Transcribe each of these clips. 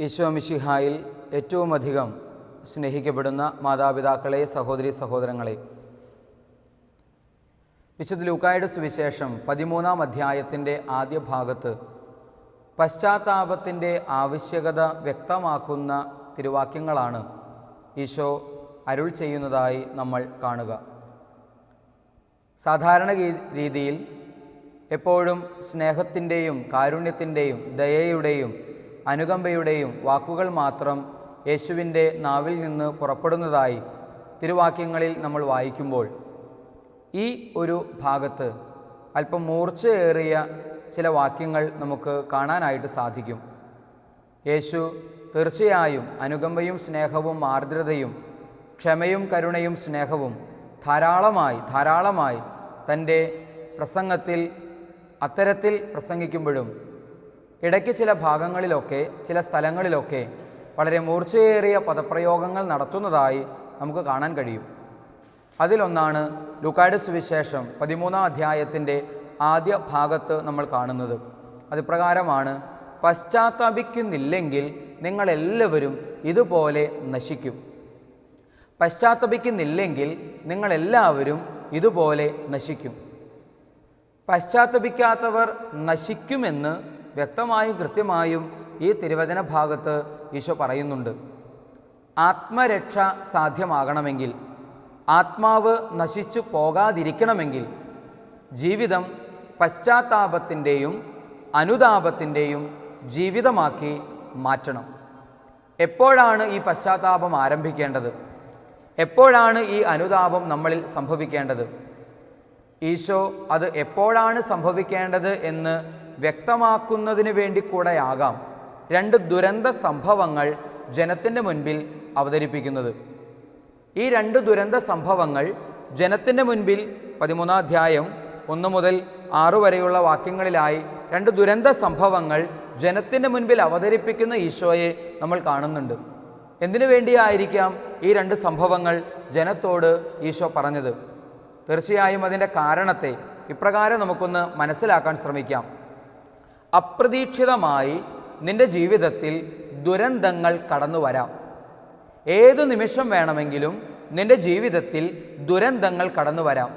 ഈശോ മിശിഹായിൽ ഏറ്റവും അധികം സ്നേഹിക്കപ്പെടുന്ന മാതാപിതാക്കളെ, സഹോദരീ സഹോദരങ്ങളെ, വിശുദ്ധ ലൂക്കായുടെ സുവിശേഷം 13-ാം അധ്യായത്തിൻ്റെ ആദ്യ ഭാഗത്ത് പശ്ചാത്താപത്തിൻ്റെ ആവശ്യകത വ്യക്തമാക്കുന്ന തിരുവാക്യങ്ങളാണ് ഈശോ അരുൾ ചെയ്യുന്നതായി നമ്മൾ കാണുക. സാധാരണ രീതിയിൽ എപ്പോഴും സ്നേഹത്തിൻ്റെയും കാരുണ്യത്തിൻ്റെയും ദയയുടെയും അനുകമ്പയുടെയും വാക്കുകൾ മാത്രം യേശുവിൻ്റെ നാവിൽ നിന്ന് പുറപ്പെടുന്നതായി തിരുവാക്യങ്ങളിൽ നമ്മൾ വായിക്കുമ്പോൾ, ഈ ഒരു ഭാഗത്ത് അല്പം മൂർച്ചയേറിയ ചില വാക്യങ്ങൾ നമുക്ക് കാണാനായിട്ട് സാധിക്കും. യേശു തീർച്ചയായും അനുകമ്പയും സ്നേഹവും ആർദ്രതയും ക്ഷമയും കരുണയും സ്നേഹവും ധാരാളമായി തൻ്റെ പ്രസംഗത്തിൽ അത്തരത്തിൽ പ്രസംഗിക്കുമ്പോഴും ഇടയ്ക്ക് ചില ഭാഗങ്ങളിലൊക്കെ, ചില സ്ഥലങ്ങളിലൊക്കെ വളരെ മൂർച്ചയേറിയ പദപ്രയോഗങ്ങൾ നടത്തുന്നതായി നമുക്ക് കാണാൻ കഴിയും. അതിലൊന്നാണ് ലൂക്കായുടെ സുവിശേഷം 13-ാം അധ്യായത്തിൻ്റെ ആദ്യ ഭാഗത്ത് നമ്മൾ കാണുന്നത്. അത് പ്രകാരമാണ്: പശ്ചാത്താപിക്കുന്നില്ലെങ്കിൽ നിങ്ങളെല്ലാവരും ഇതുപോലെ നശിക്കും. പശ്ചാത്തപിക്കുന്നില്ലെങ്കിൽ നിങ്ങളെല്ലാവരും ഇതുപോലെ നശിക്കും. പശ്ചാത്തപിക്കാത്തവർ നശിക്കുമെന്ന് വ്യക്തമായും കൃത്യമായും ഈ തിരുവചന ഭാഗത്ത് ഈശോ പറയുന്നുണ്ട്. ആത്മരക്ഷ സാധ്യമാകണമെങ്കിൽ, ആത്മാവ് നശിച്ചു പോകാതിരിക്കണമെങ്കിൽ ജീവിതം പശ്ചാത്താപത്തിൻ്റെയും അനുതാപത്തിൻ്റെയും ജീവിതമാക്കി മാറ്റണം. എപ്പോഴാണ് ഈ പശ്ചാത്താപം ആരംഭിക്കേണ്ടത്? എപ്പോഴാണ് ഈ അനുതാപം നമ്മളിൽ സംഭവിക്കേണ്ടത്? ഈശോ അത് എപ്പോഴാണ് സംഭവിക്കേണ്ടത് എന്ന് വ്യക്തമാക്കുന്നതിന് വേണ്ടി കൂടെയാകാം 2 ദുരന്ത സംഭവങ്ങൾ ജനത്തിൻ്റെ മുൻപിൽ അവതരിപ്പിക്കുന്നത്. ഈ 2 ദുരന്ത സംഭവങ്ങൾ ജനത്തിൻ്റെ മുൻപിൽ 13-ാം അധ്യായം 1 മുതൽ 6 വരെയുള്ള വാക്യങ്ങളിലായി 2 ദുരന്ത സംഭവങ്ങൾ ജനത്തിൻ്റെ മുൻപിൽ അവതരിപ്പിക്കുന്ന ഈശോയെ നമ്മൾ കാണുന്നുണ്ട്. എന്തിനു വേണ്ടിയായിരിക്കാം ഈ 2 സംഭവങ്ങൾ ജനത്തോട് ഈശോ പറഞ്ഞത്? തീർച്ചയായും അതിൻ്റെ കാരണത്തെ ഇപ്രകാരം നമുക്കൊന്ന് മനസ്സിലാക്കാൻ ശ്രമിക്കാം. അപ്രതീക്ഷിതമായി നിൻ്റെ ജീവിതത്തിൽ ദുരന്തങ്ങൾ കടന്നു വരാം. ഏതു നിമിഷം വേണമെങ്കിലും നിൻ്റെ ജീവിതത്തിൽ ദുരന്തങ്ങൾ കടന്നു വരാം.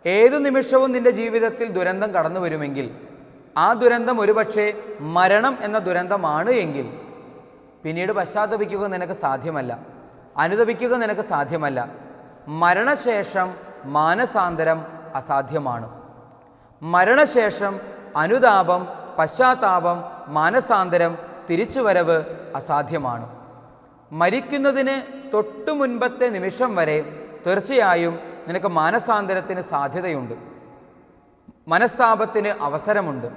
ഏതു നിമിഷവും നിൻ്റെ ജീവിതത്തിൽ ദുരന്തം കടന്നു വരുമെങ്കിൽ ആ ദുരന്തം ഒരുപക്ഷെ മരണം എന്ന ദുരന്തമാണ് എങ്കിൽ പിന്നീട് പശ്ചാത്തപിക്കുക നിനക്ക് സാധ്യമല്ല, അനുതപിക്കുക നിനക്ക് സാധ്യമല്ല. മരണശേഷം മാനസാന്തരം അസാധ്യമാണ്. മരണശേഷം അനുതാപം, പശ്ചാത്താപം, മാനസാന്തരം, തിരിച്ചുവരവ് അസാധ്യമാണ്. മരിക്കുന്നതിന് തൊട്ടു മുൻപത്തെ നിമിഷം വരെ തീർച്ചയായും നിനക്ക് മാനസാന്തരത്തിന് സാധ്യതയുണ്ട്. മനസ്താപത്തിന് അവസരമുണ്ട്,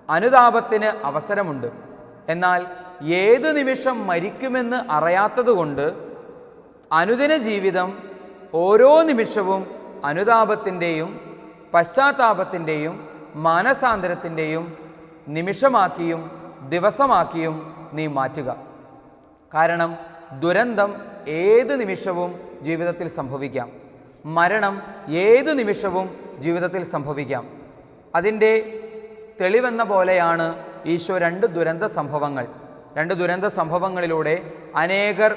അനുതാപത്തിന് അവസരമുണ്ട്. എന്നാൽ ഏത് നിമിഷം മരിക്കുമെന്ന് അറിയാത്തതുകൊണ്ട് അനുദിന ജീവിതം ഓരോ നിമിഷവും അനുതാപത്തിൻ്റെയും പശ്ചാത്താപത്തിൻ്റെയും മാനസാന്തരത്തിൻ്റെയും നിമിഷമാക്കിയും ദിവസമാക്കിയും നീ മാറ്റുക. കാരണം ദുരന്തം ഏത് നിമിഷവും ജീവിതത്തിൽ സംഭവിക്കാം. മരണം ഏതു നിമിഷവും ജീവിതത്തിൽ സംഭവിക്കാം. അതിൻ്റെ തെളിവെന്ന പോലെയാണ് ഈശോ 2 ദുരന്ത സംഭവങ്ങളിലൂടെ അനേകർ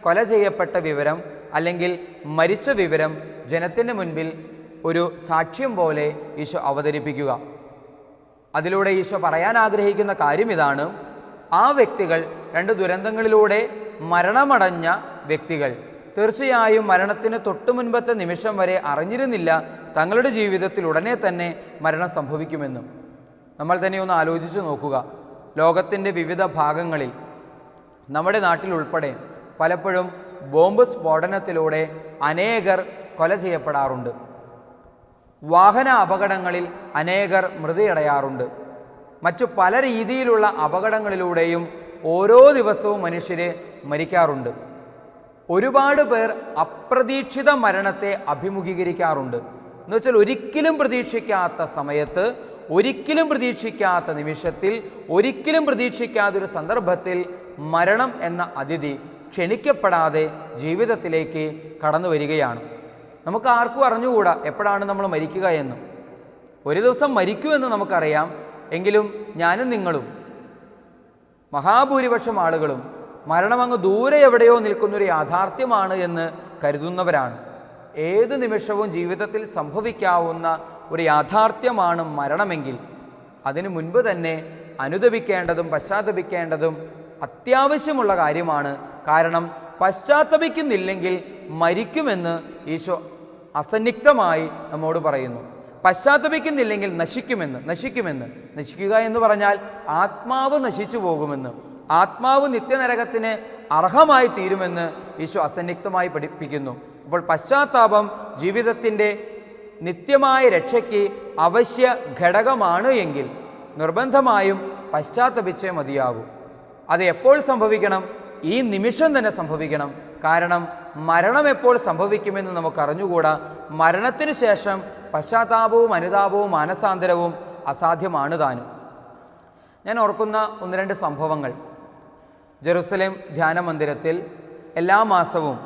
കൊല ചെയ്യപ്പെട്ട വിവരം അല്ലെങ്കിൽ മരിച്ച വിവരം ജനത്തിൻ്റെ മുൻപിൽ ഒരു സാക്ഷ്യം പോലെ ഈശോ അവതരിപ്പിക്കുക. അതിലൂടെ ഈശോ പറയാൻ ആഗ്രഹിക്കുന്ന കാര്യം ഇതാണ്: ആ വ്യക്തികൾ, 2 ദുരന്തങ്ങളിലൂടെ മരണമടഞ്ഞ വ്യക്തികൾ തീർച്ചയായും മരണത്തിന് തൊട്ടു മുൻപത്തെ നിമിഷം വരെ അറിഞ്ഞിരുന്നില്ല തങ്ങളുടെ ജീവിതത്തിൽ ഉടനെ തന്നെ മരണം സംഭവിക്കുമെന്നും. നമ്മൾ തന്നെ ഒന്ന് ആലോചിച്ച് നോക്കുക. ലോകത്തിൻ്റെ വിവിധ ഭാഗങ്ങളിൽ, നമ്മുടെ നാട്ടിലുൾപ്പെടെ പലപ്പോഴും ബോംബ് സ്ഫോടനത്തിലൂടെ അനേകർ കൊല ചെയ്യപ്പെടാറുണ്ട്. വാഹന അപകടങ്ങളിൽ അനേകർ മൃതിയടയാറുണ്ട്. മറ്റു പല രീതിയിലുള്ള അപകടങ്ങളിലൂടെയും ഓരോ ദിവസവും മനുഷ്യരെ മരിക്കാറുണ്ട്. ഒരുപാട് പേർ അപ്രതീക്ഷിത മരണത്തെ അഭിമുഖീകരിക്കാറുണ്ട്. എന്നുവെച്ചാൽ ഒരിക്കലും പ്രതീക്ഷിക്കാത്ത സമയത്ത്, ഒരിക്കലും പ്രതീക്ഷിക്കാത്ത നിമിഷത്തിൽ, ഒരിക്കലും പ്രതീക്ഷിക്കാത്തൊരു സന്ദർഭത്തിൽ മരണം എന്ന അതിഥി ക്ഷണിക്കപ്പെടാതെ ജീവിതത്തിലേക്ക് കടന്നു വരികയാണ്. നമുക്ക് ആർക്കും അറിഞ്ഞുകൂടാ എപ്പോഴാണ് നമ്മൾ മരിക്കുക എന്ന്. ഒരു ദിവസം മരിക്കുമെന്ന് നമുക്കറിയാം. എങ്കിലും ഞാനും നിങ്ങളും മഹാഭൂരിപക്ഷം ആളുകളും മരണമങ്ങ് ദൂരെ എവിടെയോ നിൽക്കുന്നൊരു യാഥാർത്ഥ്യമാണ് എന്ന് കരുതുന്നവരാണ്. ഏത് നിമിഷവും ജീവിതത്തിൽ സംഭവിക്കാവുന്ന ഒരു യാഥാർത്ഥ്യമാണ് മരണമെങ്കിൽ അതിനു മുൻപ് തന്നെ അനുദപിക്കേണ്ടതും പശ്ചാത്തപിക്കേണ്ടതും അത്യാവശ്യമുള്ള കാര്യമാണ്. കാരണം പശ്ചാത്തപിക്കുന്നില്ലെങ്കിൽ മരിക്കുമെന്ന് ഈശോ അസന്നിഗ്ധമായി നമ്മോട് പറയുന്നു. പശ്ചാത്തപിക്കുന്നില്ലെങ്കിൽ നശിക്കുക എന്ന് പറഞ്ഞാൽ ആത്മാവ് നശിച്ചു പോകുമെന്ന്, ആത്മാവ് നിത്യനരകത്തിന് അർഹമായി തീരുമെന്ന് ഈശോ അസന്നിഗ്ധമായി പഠിപ്പിക്കുന്നു. അപ്പോൾ പശ്ചാത്താപം ജീവിതത്തിൻ്റെ നിത്യമായ രക്ഷയ്ക്ക് അവശ്യ ഘടകമാണ് എങ്കിൽ നിർബന്ധമായും പശ്ചാത്തപിച്ചേ മതിയാകൂ. അത് എപ്പോൾ സംഭവിക്കണം? ഈ നിമിഷം തന്നെ സംഭവിക്കണം. കാരണം മരണം എപ്പോൾ സംഭവിക്കുമെന്ന് നമുക്കറിഞ്ഞുകൂടാ. മരണത്തിന് ശേഷം പശ്ചാത്താപവും അനുതാപവും മാനസാന്തരവും അസാധ്യമാണ് താനും. ഞാൻ ഓർക്കുന്ന 1-2 സംഭവങ്ങൾ. ജെറുസലേം ധ്യാന മന്ദിരത്തിൽ എല്ലാ മാസവും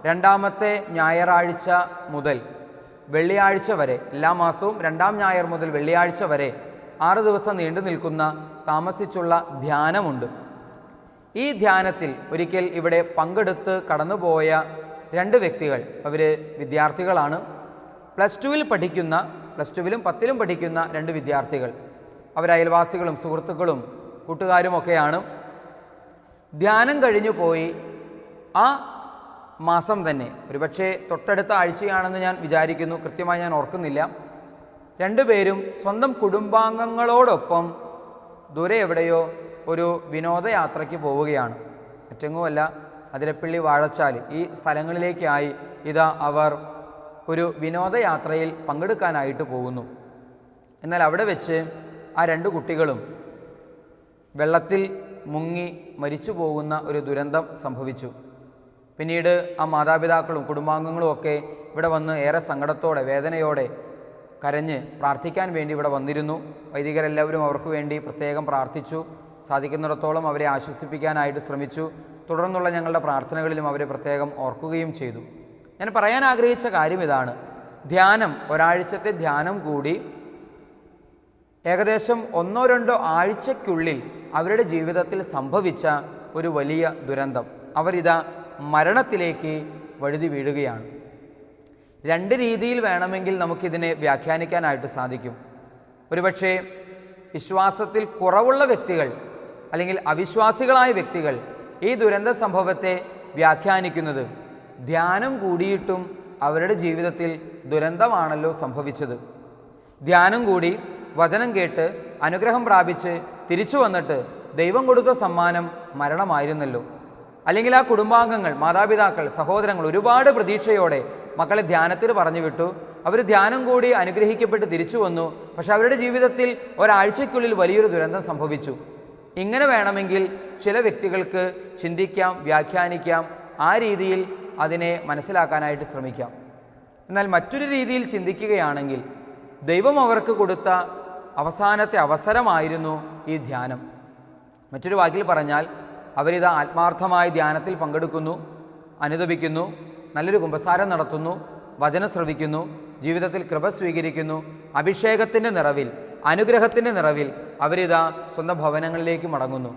2ാമത്തെ ഞായറാഴ്ച മുതൽ വെള്ളിയാഴ്ച വരെ, എല്ലാ മാസവും 2ാം ഞായർ മുതൽ വെള്ളിയാഴ്ച വരെ 6 ദിവസം നീണ്ടു നിൽക്കുന്ന താമസിച്ചുള്ള ധ്യാനമുണ്ട്. ഈ ധ്യാനത്തിൽ ഒരിക്കൽ ഇവിടെ പങ്കെടുത്ത് കടന്നുപോയ 2 വ്യക്തികൾ, അവർ വിദ്യാർത്ഥികളാണ്. പ്ലസ് ടുവിലും 10ലും പഠിക്കുന്ന 2 വിദ്യാർത്ഥികൾ. അവർ അയൽവാസികളും സുഹൃത്തുക്കളും കൂട്ടുകാരുമൊക്കെയാണ്. ധ്യാനം കഴിഞ്ഞു പോയി ആ മാസം തന്നെ, ഒരുപക്ഷെ തൊട്ടടുത്ത ആഴ്ചയാണെന്ന് ഞാൻ വിചാരിക്കുന്നു, കൃത്യമായി ഞാൻ ഓർക്കുന്നില്ല, 2 പേരും സ്വന്തം കുടുംബാംഗങ്ങളോടൊപ്പം ദൂരെ എവിടെയോ ഒരു വിനോദയാത്രയ്ക്ക് പോവുകയാണ്. മറ്റെങ്ങുമല്ല, അതിരപ്പള്ളി, വാഴച്ചാൽ ഈ സ്ഥലങ്ങളിലേക്കായി ഇതാ അവർ ഒരു വിനോദയാത്രയിൽ പങ്കെടുക്കാനായിട്ട് പോകുന്നു. എന്നാൽ അവിടെ വെച്ച് ആ 2 കുട്ടികളും വെള്ളത്തിൽ മുങ്ങി മരിച്ചു പോകുന്ന ഒരു ദുരന്തം സംഭവിച്ചു. പിന്നീട് ആ മാതാപിതാക്കളും കുടുംബാംഗങ്ങളും ഒക്കെ ഇവിടെ വന്ന് ഏറെ സങ്കടത്തോടെ, വേദനയോടെ കരഞ്ഞ് പ്രാർത്ഥിക്കാൻ വേണ്ടി ഇവിടെ വന്നിരുന്നു. വൈദികരെല്ലാവരും അവർക്ക് വേണ്ടി പ്രത്യേകം പ്രാർത്ഥിച്ചു. സാധിക്കുന്നിടത്തോളം അവരെ ആശ്വസിപ്പിക്കാനായിട്ട് ശ്രമിച്ചു. തുടർന്നുള്ള ഞങ്ങളുടെ പ്രാർത്ഥനകളിലും അവരെ പ്രത്യേകം ഓർക്കുകയും ചെയ്തു. ഞാൻ പറയാൻ ആഗ്രഹിച്ച കാര്യം ഇതാണ്. ധ്യാനം, ഒരാഴ്ചത്തെ ധ്യാനം കൂടി ഏകദേശം 1-2 ആഴ്ചയ്ക്കുള്ളിൽ അവരുടെ ജീവിതത്തിൽ സംഭവിച്ച ഒരു വലിയ ദുരന്തം. അവരിതാ മരണത്തിലേക്ക് വഴുതി വീഴുകയാണ്. 2 രീതിയിൽ വേണമെങ്കിൽ നമുക്കിതിനെ വ്യാഖ്യാനിക്കാനായിട്ട് സാധിക്കും. ഒരുപക്ഷെ വിശ്വാസത്തിൽ കുറവുള്ള വ്യക്തികൾ അല്ലെങ്കിൽ അവിശ്വാസികളായ വ്യക്തികൾ ഈ ദുരന്ത സംഭവത്തെ വ്യാഖ്യാനിക്കുന്നത് ധ്യാനം കൂടിയിട്ടും അവരുടെ ജീവിതത്തിൽ ദുരന്തമാണല്ലോ സംഭവിച്ചത്. ധ്യാനം കൂടി, വചനം കേട്ട് അനുഗ്രഹം പ്രാപിച്ച് തിരിച്ചു വന്നിട്ട് ദൈവം കൊടുത്ത സമ്മാനം മരണമായിരുന്നല്ലോ. അല്ലെങ്കിൽ ആ കുടുംബാംഗങ്ങൾ, മാതാപിതാക്കൾ, സഹോദരങ്ങൾ ഒരുപാട് പ്രതീക്ഷയോടെ മക്കളെ ധ്യാനത്തിന് പറഞ്ഞു വിട്ടു. അവർ ധ്യാനം കൂടി അനുഗ്രഹിക്കപ്പെട്ട് തിരിച്ചു വന്നു. പക്ഷെ അവരുടെ ജീവിതത്തിൽ ഒരാഴ്ചയ്ക്കുള്ളിൽ വലിയൊരു ദുരന്തം സംഭവിച്ചു. ഇങ്ങനെ വേണമെങ്കിൽ ചില വ്യക്തികൾക്ക് ചിന്തിക്കാം, വ്യാഖ്യാനിക്കാം, ആ രീതിയിൽ അതിനെ മനസ്സിലാക്കാനായിട്ട് ശ്രമിക്കാം. എന്നാൽ മറ്റൊരു രീതിയിൽ ചിന്തിക്കുകയാണെങ്കിൽ ദൈവം അവർക്ക് കൊടുത്ത അവസാനത്തെ അവസരമായിരുന്നു ഈ ധ്യാനം. മറ്റൊരു വാക്കിൽ പറഞ്ഞാൽ അവരിത് ആത്മാർത്ഥമായി ധ്യാനത്തിൽ പങ്കെടുക്കുന്നു, അനുദപിക്കുന്നു, നല്ലൊരു കുമ്പസാരം നടത്തുന്നു, വചനം ശ്രവിക്കുന്നു, ജീവിതത്തിൽ കൃപ സ്വീകരിക്കുന്നു. അഭിഷേകത്തിൻ്റെ നിറവിൽ, അനുഗ്രഹത്തിൻ്റെ നിറവിൽ അവരിതാ സ്വന്തം ഭവനങ്ങളിലേക്ക് മടങ്ങുന്നു.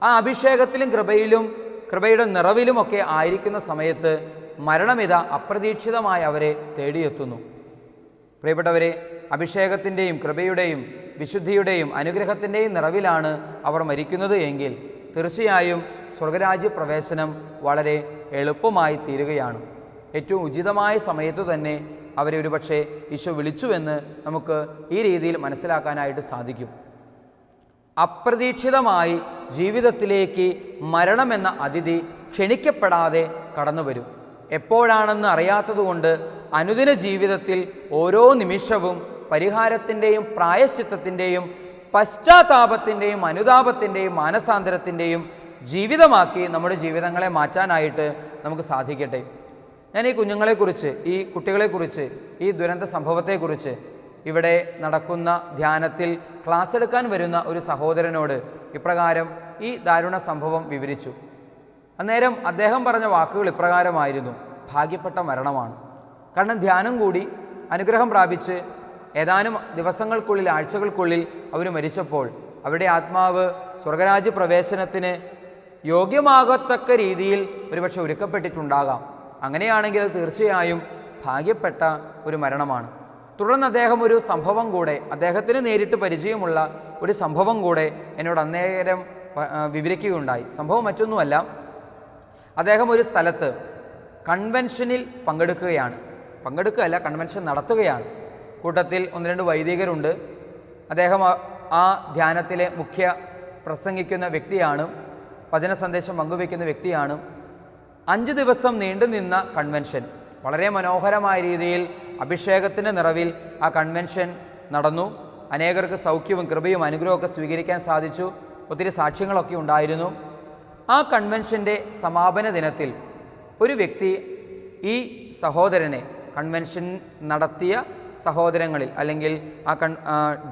ആ അഭിഷേകത്തിലും കൃപയുടെ നിറവിലുമൊക്കെ ആയിരിക്കുന്ന സമയത്ത് മരണമിത അപ്രതീക്ഷിതമായി അവരെ തേടിയെത്തുന്നു. പ്രിയപ്പെട്ടവരെ, അഭിഷേകത്തിൻ്റെയും കൃപയുടെയും വിശുദ്ധിയുടെയും അനുഗ്രഹത്തിൻ്റെയും നിറവിലാണ് അവർ മരിക്കുന്നത് എങ്കിൽ തീർച്ചയായും സ്വർഗരാജ്യ പ്രവേശനം വളരെ എളുപ്പമായി തീരുകയാണ്. ഏറ്റവും ഉചിതമായ സമയത്ത് തന്നെ അവരെ ഒരുപക്ഷെ ഈശോ വിളിച്ചുവെന്ന് നമുക്ക് ഈ രീതിയിൽ മനസ്സിലാക്കാനായിട്ട് സാധിക്കും. അപ്രതീക്ഷിതമായി ജീവിതത്തിലേക്ക് മരണമെന്ന അതിഥി ക്ഷണിക്കപ്പെടാതെ കടന്നു വരും. എപ്പോഴാണെന്ന് അറിയാത്തതുകൊണ്ട് അനുദിന ജീവിതത്തിൽ ഓരോ നിമിഷവും പരിഹാരത്തിൻ്റെയും പ്രായശ്ചിത്തത്തിൻ്റെയും പശ്ചാത്താപത്തിൻ്റെയും അനുതാപത്തിൻ്റെയും മാനസാന്തരത്തിൻ്റെയും ജീവിതമാക്കി നമ്മുടെ ജീവിതങ്ങളെ മാറ്റാനായിട്ട് നമുക്ക് സാധിക്കട്ടെ. ഞാൻ ഈ കുഞ്ഞുങ്ങളെക്കുറിച്ച്, ഈ കുട്ടികളെക്കുറിച്ച്, ഈ ദുരന്ത സംഭവത്തെക്കുറിച്ച് ഇവിടെ നടക്കുന്ന ധ്യാനത്തിൽ ക്ലാസ് എടുക്കാൻ വരുന്ന ഒരു സഹോദരനോട് ഇപ്രകാരം ഈ ദാരുണ സംഭവം വിവരിച്ചു. അന്നേരം അദ്ദേഹം പറഞ്ഞ വാക്കുകൾ ഇപ്രകാരമായിരുന്നു: ഭാഗ്യപ്പെട്ട മരണമാണ്. കാരണം ധ്യാനം കൂടി അനുഗ്രഹം പ്രാപിച്ച് ഏതാനും ദിവസങ്ങൾക്കുള്ളിൽ, ആഴ്ചകൾക്കുള്ളിൽ അവർ മരിച്ചപ്പോൾ അവരുടെ ആത്മാവ് സ്വർഗരാജ്യ പ്രവേശനത്തിന് യോഗ്യമാകത്തക്ക രീതിയിൽ ഒരുപക്ഷെ ഒരുക്കപ്പെട്ടിട്ടുണ്ടാകാം. അങ്ങനെയാണെങ്കിൽ അത് തീർച്ചയായും ഭാഗ്യപ്പെട്ട ഒരു മരണമാണ്. തുടർന്ന് അദ്ദേഹം ഒരു സംഭവം കൂടെ, അദ്ദേഹത്തിന് നേരിട്ട് പരിചയമുള്ള ഒരു സംഭവം കൂടെ എന്നോട് അന്നേരം വിവരിക്കുകയുണ്ടായി. സംഭവം മറ്റൊന്നുമല്ല, അദ്ദേഹം ഒരു സ്ഥലത്ത് കൺവെൻഷനിൽ കൺവെൻഷൻ നടത്തുകയാണ്. കൂട്ടത്തിൽ 1-2 വൈദികരുണ്ട്. അദ്ദേഹം ആ ധ്യാനത്തിലെ മുഖ്യ പ്രസംഗിക്കുന്ന വ്യക്തിയാണ്, വചന സന്ദേശം പങ്കുവയ്ക്കുന്ന വ്യക്തിയാണ്. 5 ദിവസം നീണ്ടുനിന്ന കൺവെൻഷൻ, വളരെ മനോഹരമായ രീതിയിൽ അഭിഷേകത്തിൻ്റെ നിറവിൽ ആ കൺവെൻഷൻ നടന്നു. അനേകർക്ക് സൗഖ്യവും കൃപയും അനുഗ്രഹമൊക്കെ സ്വീകരിക്കാൻ സാധിച്ചു. ഒത്തിരി സാക്ഷ്യങ്ങളൊക്കെ ഉണ്ടായിരുന്നു. ആ കൺവെൻഷൻ്റെ സമാപന ദിനത്തിൽ ഒരു വ്യക്തി ഈ സഹോദരനെ, കൺവെൻഷൻ നടത്തിയ സഹോദരങ്ങളിൽ അല്ലെങ്കിൽ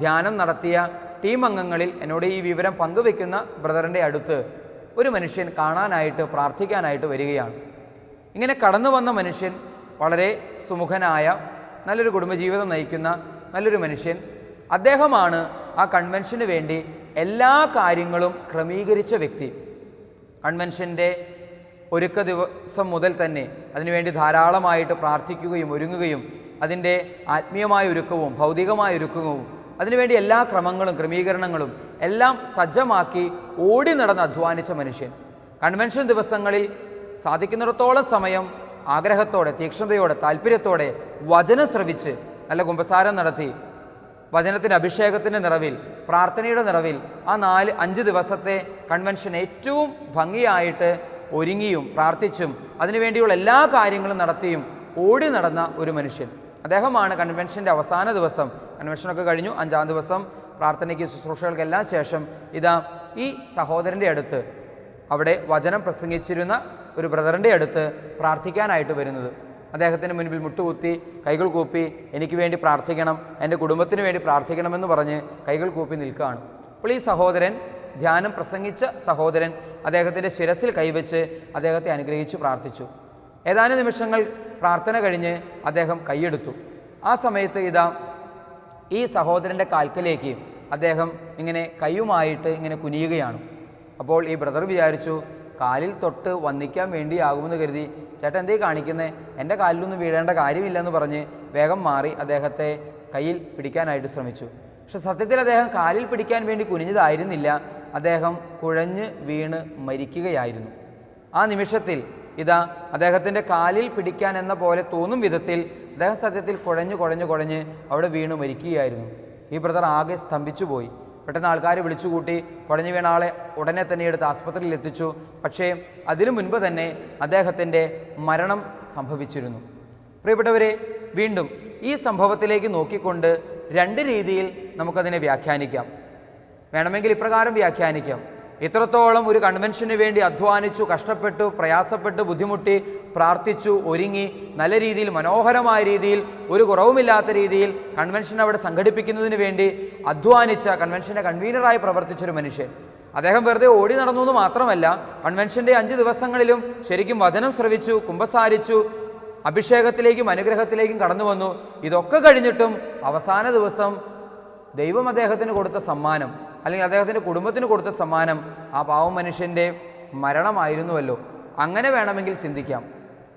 ധ്യാനം നടത്തിയ ടീം അംഗങ്ങളിൽ എന്നോട് ഈ വിവരം പങ്കുവെക്കുന്ന ബ്രദറിൻ്റെ അടുത്ത് ഒരു മനുഷ്യൻ കാണാനായിട്ട്, പ്രാർത്ഥിക്കാനായിട്ട് വരികയാണ്. ഇങ്ങനെ കടന്നു വന്ന മനുഷ്യൻ വളരെ സുമുഖനായ, നല്ലൊരു കുടുംബജീവിതം നയിക്കുന്ന നല്ലൊരു മനുഷ്യൻ. അദ്ദേഹമാണ് ആ കൺവെൻഷന് വേണ്ടി എല്ലാ കാര്യങ്ങളും ക്രമീകരിച്ച വ്യക്തി. കൺവെൻഷൻ്റെ ഒരുക്ക ദിവസം മുതൽ തന്നെ അതിനുവേണ്ടി ധാരാളമായിട്ട് പ്രാർത്ഥിക്കുകയും ഒരുങ്ങുകയും അതിൻ്റെ ആത്മീയമായ ഒരുക്കവും ഭൗതികമായ ഒരുക്കവും അതിനുവേണ്ടി എല്ലാ ക്രമങ്ങളും ക്രമീകരണങ്ങളും എല്ലാം സജ്ജമാക്കി ഓടി നടന്ന് അധ്വാനിച്ച മനുഷ്യൻ. കൺവെൻഷൻ ദിവസങ്ങളിൽ സാധിക്കുന്നിടത്തോളം സമയം ആഗ്രഹത്തോടെ, തീക്ഷ്ണതയോടെ, താല്പര്യത്തോടെ വചനം ശ്രവിച്ച് നല്ല കുമ്പസാരം നടത്തി വചനത്തിൻ്റെ അഭിഷേകത്തിൻ്റെ നിറവിൽ, പ്രാർത്ഥനയുടെ നിറവിൽ ആ 4-5 ദിവസത്തെ കൺവെൻഷൻ ഏറ്റവും ഭംഗിയായിട്ട് ഒരുങ്ങിയും പ്രാർത്ഥിച്ചും അതിനുവേണ്ടിയുള്ള എല്ലാ കാര്യങ്ങളും നടത്തിയും ഓടി നടന്ന ഒരു മനുഷ്യൻ. അദ്ദേഹമാണ് കൺവെൻഷൻ്റെ അവസാന ദിവസം, കൺവെൻഷനൊക്കെ കഴിഞ്ഞു 5-ാം ദിവസം പ്രാർത്ഥനയ്ക്ക് ശുശ്രൂഷകൾക്കെല്ലാം ശേഷം ഇതാ ഈ സഹോദരൻ്റെ അടുത്ത്, അവിടെ വചനം പ്രസംഗിച്ചിരുന്ന ഒരു ബ്രദറിൻ്റെ അടുത്ത് പ്രാർത്ഥിക്കാനായിട്ട് വരുന്നത്. അദ്ദേഹത്തിന് മുൻപിൽ മുട്ടുകുത്തി കൈകൾ കൂപ്പി എനിക്ക് വേണ്ടി പ്രാർത്ഥിക്കണം, എൻ്റെ കുടുംബത്തിന് വേണ്ടി പ്രാർത്ഥിക്കണമെന്ന് പറഞ്ഞ് കൈകൾ കൂപ്പി നിൽക്കുകയാണ്. അപ്പോൾ ഈ സഹോദരൻ, ധ്യാനം പ്രസംഗിച്ച സഹോദരൻ, അദ്ദേഹത്തിൻ്റെ ശിരസിൽ കൈവച്ച് അദ്ദേഹത്തെ അനുഗ്രഹിച്ചു പ്രാർത്ഥിച്ചു. ഏതാനും നിമിഷങ്ങൾ പ്രാർത്ഥന കഴിഞ്ഞ് അദ്ദേഹം കൈയെടുത്തു. ആ സമയത്ത് ഇതാ ഈ സഹോദരൻ്റെ കാൽക്കലേക്ക് അദ്ദേഹം ഇങ്ങനെ കൈയുമായിട്ട് ഇങ്ങനെ കുനിയുകയാണ്. അപ്പോൾ ഈ ബ്രദർ വിചാരിച്ചു, കാലിൽ തൊട്ട് വന്ദിക്കാൻ വേണ്ടിയാകുമെന്ന് കരുതി, ചേട്ടൻ എന്തേ കാണിക്കുന്നത്, എൻ്റെ കാലിലൊന്നും വീഴേണ്ട കാര്യമില്ലെന്ന് പറഞ്ഞ് വേഗം മാറി അദ്ദേഹത്തെ കയ്യിൽ പിടിക്കാനായിട്ട് ശ്രമിച്ചു. പക്ഷെ സത്യത്തിൽ അദ്ദേഹം കാലിൽ പിടിക്കാൻ വേണ്ടി കുനിഞ്ഞതായിരുന്നില്ല, അദ്ദേഹം കുഴഞ്ഞ് വീണ് മരിക്കുകയായിരുന്നു. ആ നിമിഷത്തിൽ ഇതാ അദ്ദേഹത്തിൻ്റെ കാലിൽ പിടിക്കാൻ എന്ന പോലെ തോന്നും വിധത്തിൽ അദ്ദേഹം സത്യത്തിൽ കുഴഞ്ഞ് അവിടെ വീണ് മരിക്കുകയായിരുന്നു. ഈ ബ്രദർ ആകെ സ്തംഭിച്ചു പോയി. പെട്ടെന്ന് ആൾക്കാരെ വിളിച്ചുകൂട്ടി കുഴഞ്ഞു വീണ ആളെ ഉടനെ തന്നെ എടുത്ത് ആസ്പത്രിയിൽ എത്തിച്ചു. പക്ഷേ അതിനു മുൻപ് തന്നെ അദ്ദേഹത്തിൻ്റെ മരണം സംഭവിച്ചിരുന്നു. പ്രിയപ്പെട്ടവരെ, വീണ്ടും ഈ സംഭവത്തിലേക്ക് നോക്കിക്കൊണ്ട് 2 രീതിയിൽ നമുക്കതിനെ വ്യാഖ്യാനിക്കാം. വേണമെങ്കിൽ ഇപ്രകാരം വ്യാഖ്യാനിക്കാം: ഇത്രത്തോളം ഒരു കൺവെൻഷന് വേണ്ടി അധ്വാനിച്ചു, കഷ്ടപ്പെട്ടു, പ്രയാസപ്പെട്ടു, ബുദ്ധിമുട്ടി, പ്രാർത്ഥിച്ചു, ഒരുങ്ങി, നല്ല രീതിയിൽ, മനോഹരമായ രീതിയിൽ, ഒരു കുറവുമില്ലാത്ത രീതിയിൽ കൺവെൻഷൻ അവിടെ സംഘടിപ്പിക്കുന്നതിന് വേണ്ടി അധ്വാനിച്ച, കൺവെൻഷൻ്റെ കൺവീനറായി പ്രവർത്തിച്ചൊരു മനുഷ്യൻ. അദ്ദേഹം വെറുതെ ഓടി നടന്നു എന്ന് മാത്രമല്ല, കൺവെൻഷൻ്റെ 5 ദിവസങ്ങളിലും ശരിക്കും വചനം ശ്രവിച്ചു, കുമ്പസാരിച്ചു, അഭിഷേകത്തിലേക്കും അനുഗ്രഹത്തിലേക്കും കടന്നു വന്നു. ഇതൊക്കെ കഴിഞ്ഞിട്ടും അവസാന ദിവസം ദൈവം അദ്ദേഹത്തിന് കൊടുത്ത സമ്മാനം, അല്ലെങ്കിൽ അദ്ദേഹത്തിൻ്റെ കുടുംബത്തിന് കൊടുത്ത സമ്മാനം ആ പാവം മനുഷ്യൻ്റെ മരണമായിരുന്നുവല്ലോ. അങ്ങനെ വേണമെങ്കിൽ ചിന്തിക്കാം.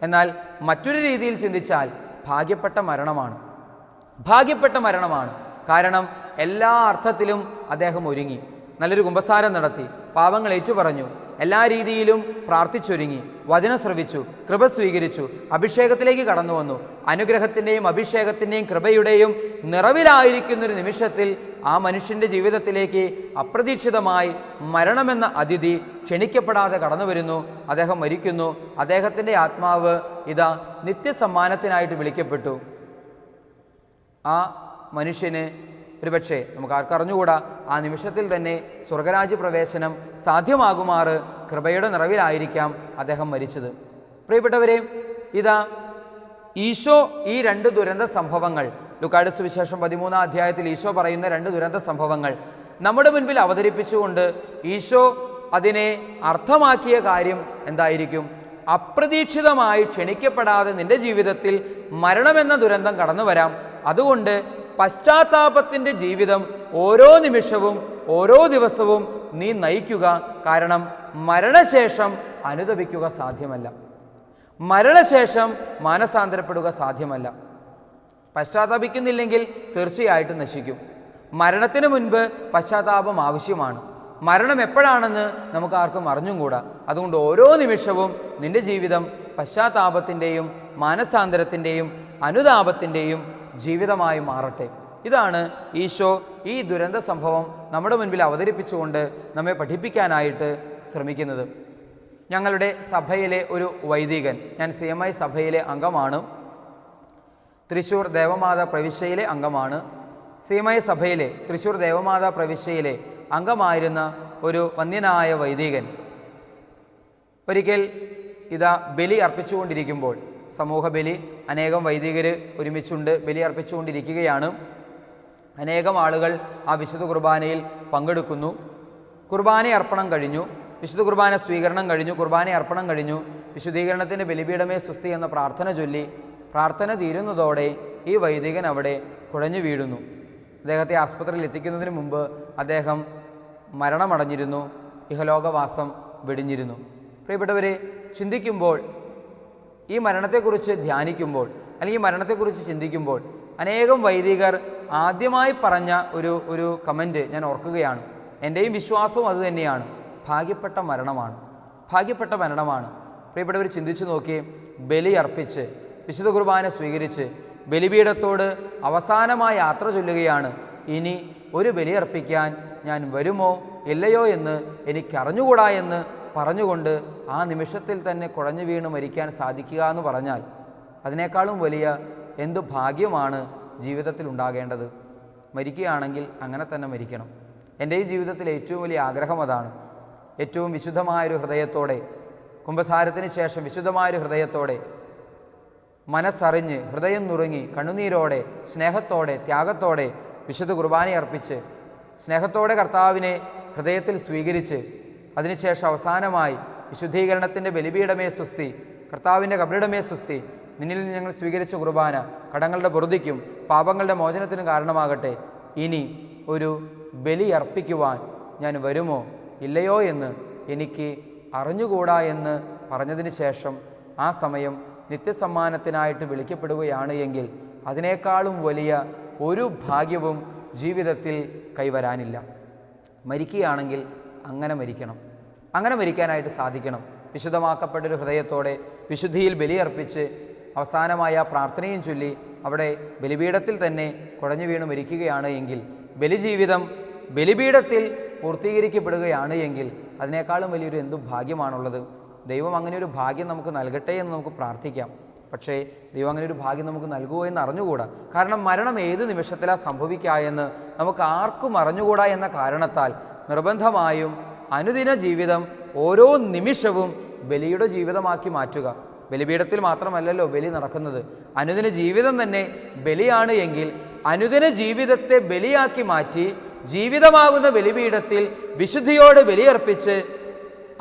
എന്നാൽ മറ്റൊരു രീതിയിൽ ചിന്തിച്ചാൽ ഭാഗ്യപ്പെട്ട മരണമാണ്. കാരണം എല്ലാ അർത്ഥത്തിലും അദ്ദേഹം ഒരുങ്ങി, നല്ലൊരു കുമ്പസാരം നടത്തി, പാപങ്ങൾ ഏറ്റുപറഞ്ഞു, എല്ലാ രീതിയിലും പ്രാർത്ഥിച്ചൊരുങ്ങി, വചനം ശ്രവിച്ചു, കൃപ സ്വീകരിച്ചു, അഭിഷേകത്തിലേക്ക് കടന്നു വന്നു. അനുഗ്രഹത്തിൻ്റെയും അഭിഷേകത്തിൻ്റെയും കൃപയുടെയും നിറവിലായിരിക്കുന്നൊരു നിമിഷത്തിൽ ആ മനുഷ്യൻ്റെ ജീവിതത്തിലേക്ക് അപ്രതീക്ഷിതമായി മരണമെന്ന അതിഥി ക്ഷണിക്കപ്പെടാതെ കടന്നു വരുന്നു. അദ്ദേഹം മരിക്കുന്നു. അദ്ദേഹത്തിൻ്റെ ആത്മാവ് ഇതാ നിത്യസമ്മാനത്തിനായിട്ട് വിളിക്കപ്പെട്ടു. ആ മനുഷ്യന് ഒരുപക്ഷെ നമുക്ക് ആർക്കറിഞ്ഞുകൂടാ, ആ നിമിഷത്തിൽ തന്നെ സ്വർഗരാജ്യ പ്രവേശനം സാധ്യമാകുമാറ് കൃപയുടെ നിറവിലായിരിക്കാം അദ്ദേഹം മരിച്ചത്. പ്രിയപ്പെട്ടവരെ, ഇതാ ഈശോ ഈ 2 ദുരന്ത സംഭവങ്ങൾ, ലൂക്കായുടെ സുവിശേഷം 13-ാം അധ്യായത്തിൽ ഈശോ പറയുന്ന 2 ദുരന്ത സംഭവങ്ങൾ നമ്മുടെ മുൻപിൽ അവതരിപ്പിച്ചുകൊണ്ട് ഈശോ അതിനെ അർത്ഥമാക്കിയ കാര്യം എന്തായിരിക്കും? അപ്രതീക്ഷിതമായി ക്ഷണിക്കപ്പെടാതെ നിന്റെ ജീവിതത്തിൽ മരണമെന്ന ദുരന്തം കടന്നു വരാം. അതുകൊണ്ട് പശ്ചാത്താപത്തിൻ്റെ ജീവിതം ഓരോ നിമിഷവും ഓരോ ദിവസവും നീ നയിക്കുക. കാരണം മരണശേഷം അനുതപിക്കുക സാധ്യമല്ല, മരണശേഷം മാനസാന്തരപ്പെടുക സാധ്യമല്ല. പശ്ചാത്താപിക്കുന്നില്ലെങ്കിൽ തീർച്ചയായിട്ടും നശിക്കും. മരണത്തിന് മുൻപ് പശ്ചാത്താപം ആവശ്യമാണ്. മരണം എപ്പോഴാണെന്ന് നമുക്ക് ആർക്കും അറിഞ്ഞുകൂടാ. അതുകൊണ്ട് ഓരോ നിമിഷവും നിന്റെ ജീവിതം പശ്ചാത്താപത്തിൻ്റെയും മാനസാന്തരത്തിൻ്റെയും അനുതാപത്തിൻ്റെയും ജീവിതമായി മാറട്ടെ. ഇതാണ് ഈശോ ഈ ദുരന്ത സംഭവം നമ്മുടെ മുൻപിൽ അവതരിപ്പിച്ചുകൊണ്ട് നമ്മെ പഠിപ്പിക്കാനായിട്ട് ശ്രമിക്കുന്നത്. ഞങ്ങളുടെ സഭയിലെ ഒരു വൈദികൻ, ഞാൻ CMI സഭയിലെ അംഗമാണ്, തൃശ്ശൂർ ദേവമാതാ പ്രവിശ്യയിലെ അംഗമാണ്. CMI സഭയിലെ തൃശ്ശൂർ ദേവമാതാ പ്രവിശ്യയിലെ അംഗമായിരുന്ന ഒരു വന്യനായ വൈദികൻ ഒരിക്കൽ ബലി അർപ്പിച്ചുകൊണ്ടിരിക്കുമ്പോൾ, സമൂഹ ബലി, അനേകം വൈദികർ ഒരുമിച്ചുണ്ട് ബലി അർപ്പിച്ചുകൊണ്ടിരിക്കുകയാണ്. അനേകം ആളുകൾ ആ വിശുദ്ധ കുർബാനയിൽ പങ്കെടുക്കുന്നു. കുർബാന അർപ്പണം കഴിഞ്ഞു, വിശുദ്ധ കുർബാന സ്വീകരണം കഴിഞ്ഞു, കുർബാന അർപ്പണം കഴിഞ്ഞു. വിശുദ്ധീകരണത്തിൻ്റെ ബലിപീഠമേ സുസ്തി എന്ന പ്രാർത്ഥന ചൊല്ലി പ്രാർത്ഥന തീരുന്നതോടെ ഈ വൈദികൻ അവിടെ കുഴഞ്ഞു വീഴുന്നു. അദ്ദേഹത്തെ ആസ്പത്രിയിൽ എത്തിക്കുന്നതിന് മുമ്പ് അദ്ദേഹം മരണമടഞ്ഞിരുന്നു, ഇഹലോകവാസം വെടിഞ്ഞിരുന്നു. പ്രിയപ്പെട്ടവരെ, ചിന്തിക്കുമ്പോൾ, ഈ മരണത്തെക്കുറിച്ച് ധ്യാനിക്കുമ്പോൾ, അല്ലെങ്കിൽ ഈ മരണത്തെക്കുറിച്ച് ചിന്തിക്കുമ്പോൾ അനേകം വൈദികർ ആദ്യമായി പറഞ്ഞ ഒരു കമൻറ്റ് ഞാൻ ഓർക്കുകയാണ്. എൻ്റെയും വിശ്വാസവും അതുതന്നെയാണ്, ഭാഗ്യപ്പെട്ട മരണമാണ്, ഭാഗ്യപ്പെട്ട മരണമാണ്. പ്രിയപ്പെട്ടവർ, ചിന്തിച്ചു നോക്കിയേ, ബലി അർപ്പിച്ച് വിശുദ്ധ കുർബാന സ്വീകരിച്ച് ബലിപീഠത്തോട് അവസാനമായി യാത്ര ചൊല്ലുകയാണ്. ഇനി ഒരു ബലി അർപ്പിക്കാൻ ഞാൻ വരുമോ ഇല്ലയോ എന്ന് എനിക്കറിഞ്ഞുകൂടാ എന്ന് പറഞ്ഞുകൊണ്ട് ആ നിമിഷത്തിൽ തന്നെ കുഴഞ്ഞു വീണ് മരിക്കാൻ സാധിക്കുക എന്ന് പറഞ്ഞാൽ അതിനേക്കാളും വലിയ എന്തു ഭാഗ്യമാണ് ജീവിതത്തിൽ ഉണ്ടാകേണ്ടത്. മരിക്കുകയാണെങ്കിൽ അങ്ങനെ തന്നെ മരിക്കണം. എൻ്റെ ഈ ജീവിതത്തിലെ ഏറ്റവും വലിയ ആഗ്രഹം അതാണ്. ഏറ്റവും വിശുദ്ധമായൊരു ഹൃദയത്തോടെ, കുമ്പസാരത്തിന് ശേഷം വിശുദ്ധമായൊരു ഹൃദയത്തോടെ, മനസ്സറിഞ്ഞ് ഹൃദയം നുറുങ്ങി കണ്ണുനീരോടെ സ്നേഹത്തോടെ ത്യാഗത്തോടെ വിശുദ്ധ കുർബാന അർപ്പിച്ച് സ്നേഹത്തോടെ കർത്താവിനെ ഹൃദയത്തിൽ സ്വീകരിച്ച് അതിനുശേഷം അവസാനമായി വിശുദ്ധീകരണത്തിൻ്റെ ബലിപീഠമേ സുസ്തി, കർത്താവിൻ്റെ കബറിടമേ സുസ്തി, നിന്നിൽ ഞങ്ങൾ സ്വീകരിച്ച കുർബാന കടങ്ങളുടെ പൊറുതിക്കും പാപങ്ങളുടെ മോചനത്തിനും കാരണമാകട്ടെ, ഇനി ഒരു ബലി അർപ്പിക്കുവാൻ ഞാൻ വരുമോ ഇല്ലയോ എന്ന് എനിക്ക് അറിഞ്ഞുകൂടാ എന്ന് പറഞ്ഞതിന് ശേഷം ആ സമയം നിത്യസമ്മാനത്തിനായിട്ട് വിളിക്കപ്പെടുകയാണ് എങ്കിൽ അതിനേക്കാളും വലിയ ഒരു ഭാഗ്യവും ജീവിതത്തിൽ കൈവരാനില്ല. മരിക്കുകയാണെങ്കിൽ അങ്ങനെ മരിക്കണം, അങ്ങനെ മരിക്കാനായിട്ട് സാധിക്കണം. വിശുദ്ധമാക്കപ്പെട്ടൊരു ഹൃദയത്തോടെ വിശുദ്ധിയിൽ ബലിയർപ്പിച്ച് അവസാനമായ പ്രാർത്ഥനയും ചൊല്ലി അവിടെ ബലിപീഠത്തിൽ തന്നെ കുഴഞ്ഞു വീണ് മരിക്കുകയാണ് എങ്കിൽ, ബലിജീവിതം ബലിപീഠത്തിൽ പൂർത്തീകരിക്കപ്പെടുകയാണ് എങ്കിൽ അതിനേക്കാളും വലിയൊരു എന്തു ഭാഗ്യമാണുള്ളത്. ദൈവം അങ്ങനെ ഒരു ഭാഗ്യം നമുക്ക് നൽകട്ടെ എന്ന് നമുക്ക് പ്രാർത്ഥിക്കാം. പക്ഷേ ദൈവം അങ്ങനെ ഒരു ഭാഗ്യം നമുക്ക് നൽകുമോ എന്ന് അറിഞ്ഞുകൂടാ. കാരണം മരണം ഏത് നിമിഷത്തിലാണ് സംഭവിക്കുക എന്ന് നമുക്ക് ആർക്കും അറിഞ്ഞുകൂടാ എന്ന കാരണത്താൽ നിർബന്ധമായും അനുദിന ജീവിതം ഓരോ നിമിഷവും ബലിയുടെ ജീവിതമാക്കി മാറ്റുക. ബലിപീഠത്തിൽ മാത്രമല്ലല്ലോ ബലി നടക്കുന്നത്, അനുദിന ജീവിതം തന്നെ ബലിയാണ് എങ്കിൽ അനുദിന ജീവിതത്തെ ബലിയാക്കി മാറ്റി ജീവിതമാകുന്ന ബലിപീഠത്തിൽ വിശുദ്ധിയോട് ബലിയർപ്പിച്ച്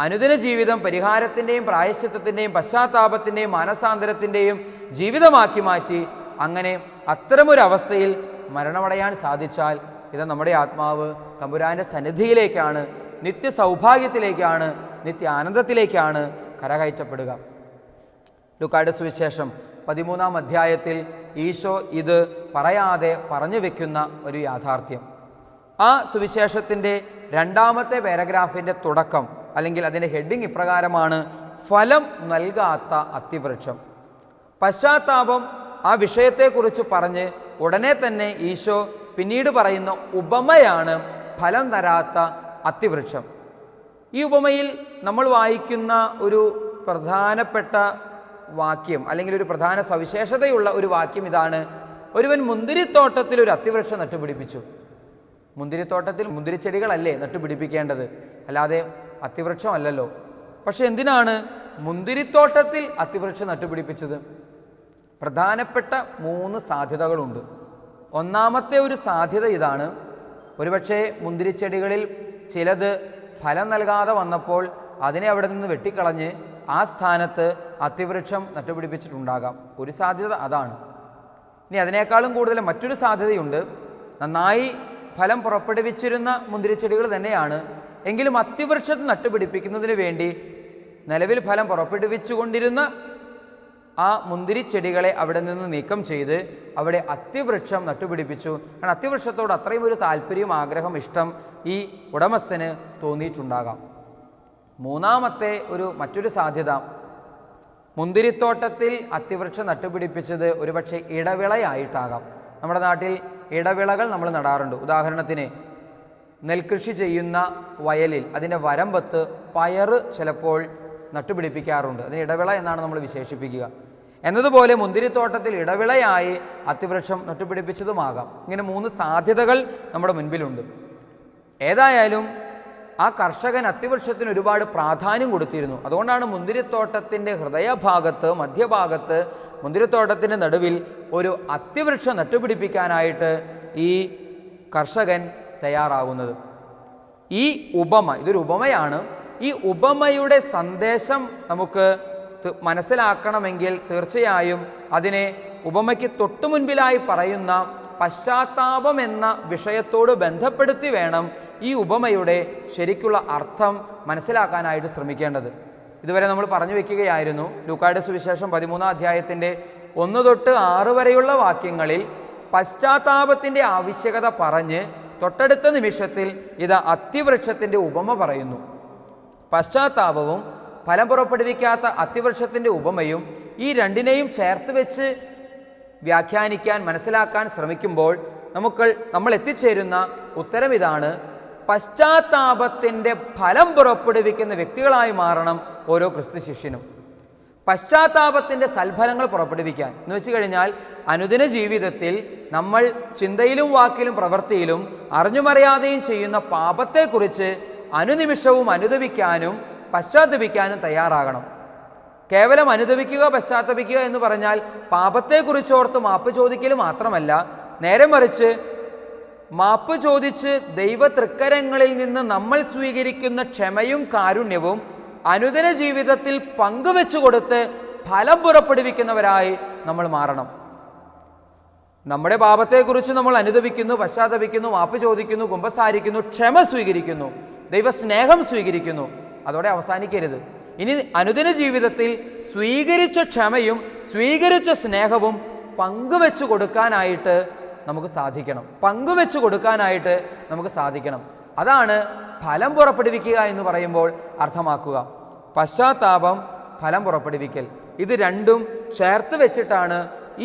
അനുദിന ജീവിതം പരിഹാരത്തിൻ്റെയും പ്രായശ്ചിത്തത്തിൻ്റെയും പശ്ചാത്താപത്തിൻ്റെയും മാനസാന്തരത്തിൻ്റെയും ജീവിതമാക്കി മാറ്റി അങ്ങനെ അത്തരമൊരവസ്ഥയിൽ മരണമടയാൻ സാധിച്ചാൽ ഇത് നമ്മുടെ ആത്മാവ് തമ്പുരാൻ്റെ സന്നിധിയിലേക്കാണ്, നിത്യസൗഭാഗ്യത്തിലേക്കാണ്, നിത്യ ആനന്ദത്തിലേക്കാണ് കരകയറ്റപ്പെടുക. ലൂക്കായുടെ സുവിശേഷം 13-ാം അധ്യായത്തിൽ ഈശോ ഇത് പറയാതെ പറഞ്ഞു വെക്കുന്ന ഒരു യാഥാർത്ഥ്യം. ആ സുവിശേഷത്തിൻ്റെ 2-ാമത്തെ പാരഗ്രാഫിൻ്റെ തുടക്കം അല്ലെങ്കിൽ അതിൻ്റെ ഹെഡിങ് ഇപ്രകാരമാണ്: ഫലം നൽകാത്ത അത്തിവൃക്ഷം. പശ്ചാത്താപം ആ വിഷയത്തെക്കുറിച്ച് പറഞ്ഞ് ഉടനെ തന്നെ ഈശോ പിന്നീട് പറയുന്ന ഉപമയാണ് ഫലം തരാത്ത അത്തിവൃക്ഷം. ഈ ഉപമയിൽ നമ്മൾ വായിക്കുന്ന ഒരു പ്രധാനപ്പെട്ട വാക്യം അല്ലെങ്കിൽ ഒരു പ്രധാന സവിശേഷതയുള്ള ഒരു വാക്യം ഇതാണ്: ഒരുവൻ മുന്തിരിത്തോട്ടത്തിൽ ഒരു അത്തിവൃക്ഷം നട്ടുപിടിപ്പിച്ചു. മുന്തിരിത്തോട്ടത്തിൽ മുന്തിരിച്ചെടികളല്ലേ നട്ടുപിടിപ്പിക്കേണ്ടത്, അല്ലാതെ അത്തിവൃക്ഷമല്ലല്ലോ. പക്ഷെ എന്തിനാണ് മുന്തിരിത്തോട്ടത്തിൽ അത്തിവൃക്ഷം നട്ടുപിടിപ്പിച്ചത്? പ്രധാനപ്പെട്ട 3 സാധ്യതകളുണ്ട്. ഒന്നാമത്തെ ഒരു സാധ്യത ഇതാണ്: ഒരുപക്ഷെ മുന്തിരിച്ചെടികളിൽ ചിലത് ഫലം നൽകാതെ വന്നപ്പോൾ അതിനെ അവിടെ നിന്ന് വെട്ടിക്കളഞ്ഞ് ആ സ്ഥാനത്ത് അത്തിവൃക്ഷം നട്ടുപിടിപ്പിച്ചിട്ടുണ്ടാകാം. ഒരു സാധ്യത അതാണ്. ഇനി അതിനേക്കാളും കൂടുതൽ മറ്റൊരു സാധ്യതയുണ്ട്. നന്നായി ഫലം പുറപ്പെടുവിച്ചിരുന്ന മുന്തിരിച്ചെടികൾ തന്നെയാണ്. എങ്കിലും അത്തിവൃക്ഷം നട്ടുപിടിപ്പിക്കുന്നതിന് വേണ്ടി നിലവിൽ ഫലം പുറപ്പെടുവിച്ചുകൊണ്ടിരുന്ന ആ മുന്തിരിച്ചെടികളെ അവിടെ നിന്ന് നീക്കം ചെയ്ത് അവിടെ അത്തിവൃക്ഷം നട്ടുപിടിപ്പിച്ചു. കാരണം അത്തിവൃക്ഷത്തോട് അത്രയും ഒരു താല്പര്യം, ആഗ്രഹം, ഇഷ്ടം ഈ ഉടമസ്ഥന് തോന്നിയിട്ടുണ്ടാകാം. മൂന്നാമത്തെ മറ്റൊരു സാധ്യത, മുന്തിരിത്തോട്ടത്തിൽ അത്തിവൃക്ഷം നട്ടുപിടിപ്പിച്ചത് ഒരുപക്ഷെ ഇടവിളയായിട്ടാകാം. നമ്മുടെ നാട്ടിൽ ഇടവിളകൾ നമ്മൾ നടാറുണ്ട്. ഉദാഹരണത്തിന് നെൽകൃഷി ചെയ്യുന്ന വയലിൽ അതിൻ്റെ വരമ്പത്ത് പയറ് ചിലപ്പോൾ നട്ടുപിടിപ്പിക്കാറുണ്ട്. അതിന് ഇടവിള എന്നാണ് നമ്മൾ വിശേഷിപ്പിക്കുക. എന്നതുപോലെ മുന്തിരിത്തോട്ടത്തിൽ ഇടവിളയായി അത്തിവൃക്ഷം നട്ടുപിടിപ്പിച്ചതുമാകാം. ഇങ്ങനെ 3 സാധ്യതകൾ നമ്മുടെ മുൻപിലുണ്ട്. ഏതായാലും ആ കർഷകൻ അത്തിവൃക്ഷത്തിന് ഒരുപാട് പ്രാധാന്യം കൊടുത്തിരുന്നു. അതുകൊണ്ടാണ് മുന്തിരിത്തോട്ടത്തിൻ്റെ ഹൃദയഭാഗത്ത്, മധ്യഭാഗത്ത്, മുന്തിരിത്തോട്ടത്തിൻ്റെ നടുവിൽ ഒരു അത്തിവൃക്ഷം നട്ടുപിടിപ്പിക്കാനായിട്ട് ഈ കർഷകൻ തയ്യാറാകുന്നത്. ഈ ഉപമ, ഇതൊരു ഉപമയാണ്. ഈ ഉപമയുടെ സന്ദേശം നമുക്ക് മനസ്സിലാക്കണമെങ്കിൽ തീർച്ചയായും അതിനെ ഉപമയ്ക്ക് തൊട്ടു മുൻപിലായി പറയുന്ന പശ്ചാത്താപം എന്ന വിഷയത്തോട് ബന്ധപ്പെടുത്തി വേണം ഈ ഉപമയുടെ ശരിക്കുള്ള അർത്ഥം മനസ്സിലാക്കാനായിട്ട് ശ്രമിക്കേണ്ടത്. ഇതുവരെ നമ്മൾ പറഞ്ഞു വയ്ക്കുകയായിരുന്നു, ലൂക്കായുടെ സുവിശേഷം 13-ാം അധ്യായത്തിൻ്റെ 1 തൊട്ട് 6 വരെയുള്ള വാക്യങ്ങളിൽ പശ്ചാത്താപത്തിൻ്റെ ആവശ്യകത പറഞ്ഞ് തൊട്ടടുത്ത നിമിഷത്തിൽ ഇത് അത്തിവൃക്ഷത്തിൻ്റെ ഉപമ പറയുന്നു. പശ്ചാത്താപവും ഫലം പുറപ്പെടുവിക്കാത്ത അത്തിവൃക്ഷത്തിൻ്റെ ഉപമയും ഈ രണ്ടിനെയും ചേർത്ത് വെച്ച് വ്യാഖ്യാനിക്കാൻ, മനസ്സിലാക്കാൻ ശ്രമിക്കുമ്പോൾ നമ്മൾ എത്തിച്ചേരുന്ന ഉത്തരം ഇതാണ്: പശ്ചാത്താപത്തിൻ്റെ ഫലം പുറപ്പെടുവിക്കുന്ന വ്യക്തികളായി മാറണം ഓരോ ക്രിസ്തു ശിഷ്യനും. പശ്ചാത്താപത്തിൻ്റെ സൽഫലങ്ങൾ പുറപ്പെടുവിക്കാൻ എന്ന് വെച്ച് കഴിഞ്ഞാൽ അനുദിന ജീവിതത്തിൽ നമ്മൾ ചിന്തയിലും വാക്കിലും പ്രവൃത്തിയിലും അറിഞ്ഞുമറിയാതെയും ചെയ്യുന്ന പാപത്തെക്കുറിച്ച് അനുനിമിഷവും അനുദപിക്കാനും പശ്ചാത്തപിക്കാനും തയ്യാറാകണം. കേവലം അനുദപിക്കുക, പശ്ചാത്തപിക്കുക എന്ന് പറഞ്ഞാൽ പാപത്തെക്കുറിച്ചോർത്ത് മാപ്പ് ചോദിക്കൽ മാത്രമല്ല, നേരെ മറിച്ച് മാപ്പ് ചോദിച്ച് ദൈവ തൃക്കരങ്ങളിൽ നിന്ന് നമ്മൾ സ്വീകരിക്കുന്ന ക്ഷമയും കാരുണ്യവും അനുദിന ജീവിതത്തിൽ പങ്കുവെച്ചു കൊടുത്ത് ഫലം പുറപ്പെടുവിക്കുന്നവരായി നമ്മൾ മാറണം. നമ്മുടെ പാപത്തെക്കുറിച്ച് നമ്മൾ അനുദപിക്കുന്നു, പശ്ചാത്തപിക്കുന്നു, മാപ്പ് ചോദിക്കുന്നു, കുമ്പസാരിക്കുന്നു, ക്ഷമ സ്വീകരിക്കുന്നു, ദൈവസ്നേഹം സ്വീകരിക്കുന്നു. അതോടെ അവസാനിക്കരുത്. ഇനി അനുദിന ജീവിതത്തിൽ സ്വീകരിച്ച ക്ഷമയും സ്വീകരിച്ച സ്നേഹവും പങ്കുവെച്ചു കൊടുക്കാനായിട്ട് നമുക്ക് സാധിക്കണം. അതാണ് ഫലം പുറപ്പെടുവിക്കുക എന്ന് പറയുമ്പോൾ അർത്ഥമാക്കുക. പശ്ചാത്താപം, ഫലം പുറപ്പെടുവിക്കൽ, ഇത് രണ്ടും ചേർത്ത് വെച്ചിട്ടാണ്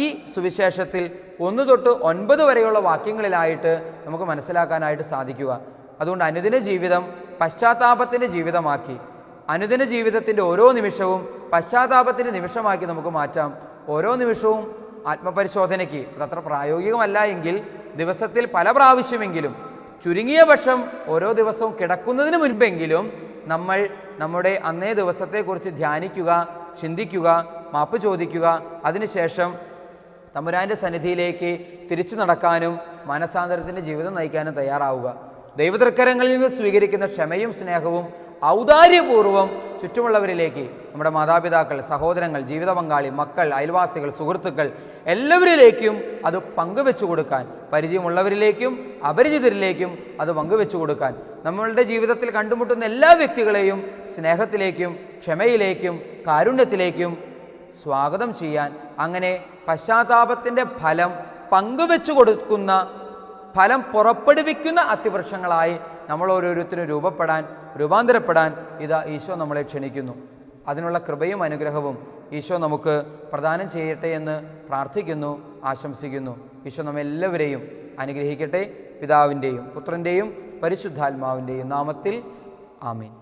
ഈ സുവിശേഷത്തിൽ 1 തൊട്ട് 9 വരെയുള്ള വാക്യങ്ങളിലായിട്ട് നമുക്ക് മനസ്സിലാക്കാനായിട്ട് സാധിക്കുക. അതുകൊണ്ട് അനുദിന ജീവിതം പശ്ചാത്താപത്തിൻ്റെ ജീവിതമാക്കി, അനുദിന ജീവിതത്തിൻ്റെ ഓരോ നിമിഷവും പശ്ചാത്താപത്തിൻ്റെ നിമിഷമാക്കി നമുക്ക് മാറ്റാം. ഓരോ നിമിഷവും ആത്മപരിശോധനയ്ക്ക്, അതത്ര പ്രായോഗികമല്ല എങ്കിൽ ദിവസത്തിൽ പല പ്രാവശ്യമെങ്കിലും, ചുരുങ്ങിയ പക്ഷം ഓരോ ദിവസവും കിടക്കുന്നതിന് മുൻപെങ്കിലും നമ്മൾ നമ്മുടെ അന്നേ ദിവസത്തെക്കുറിച്ച് ധ്യാനിക്കുക, ചിന്തിക്കുക, മാപ്പ് ചോദിക്കുക. അതിനുശേഷം തമ്പുരാൻ്റെ സന്നിധിയിലേക്ക് തിരിച്ചു നടക്കാനും മനസാന്തരത്തിൻ്റെ ജീവിതം നയിക്കാനും തയ്യാറാവുക. ദൈവതൃക്കരങ്ങളിൽ നിന്ന് സ്വീകരിക്കുന്ന ക്ഷമയും സ്നേഹവും ഔദാര്യപൂർവ്വം ചുറ്റുമുള്ളവരിലേക്ക്, നമ്മുടെ മാതാപിതാക്കൾ, സഹോദരങ്ങൾ, ജീവിത പങ്കാളി, മക്കൾ, അയൽവാസികൾ, സുഹൃത്തുക്കൾ എല്ലാവരിലേക്കും അത് പങ്കുവെച്ചു കൊടുക്കാൻ, പരിചയമുള്ളവരിലേക്കും അപരിചിതരിലേക്കും അത് പങ്കുവെച്ചു കൊടുക്കാൻ, നമ്മളുടെ ജീവിതത്തിൽ കണ്ടുമുട്ടുന്ന എല്ലാ വ്യക്തികളെയും സ്നേഹത്തിലേക്കും ക്ഷമയിലേക്കും കാരുണ്യത്തിലേക്കും സ്വാഗതം ചെയ്യാൻ, അങ്ങനെ പശ്ചാത്താപത്തിൻ്റെ ഫലം പങ്കുവെച്ചു കൊടുക്കുന്ന, ഫലം പുറപ്പെടുവിക്കുന്ന അത്തിവൃക്ഷങ്ങളായി നമ്മൾ ഓരോരുത്തരും രൂപാന്തരപ്പെടാൻ ഇതാ ഈശോ നമ്മളെ ക്ഷണിക്കുന്നു. അതിനുള്ള കൃപയും അനുഗ്രഹവും ഈശോ നമുക്ക് പ്രദാനം ചെയ്യട്ടെ എന്ന് പ്രാർത്ഥിക്കുന്നു, ആശംസിക്കുന്നു. ഈശോ നമ്മെല്ലാവരെയും അനുഗ്രഹിക്കട്ടെ. പിതാവിൻ്റെയും പുത്രൻ്റെയും പരിശുദ്ധാത്മാവിൻ്റെയും നാമത്തിൽ ആമേൻ.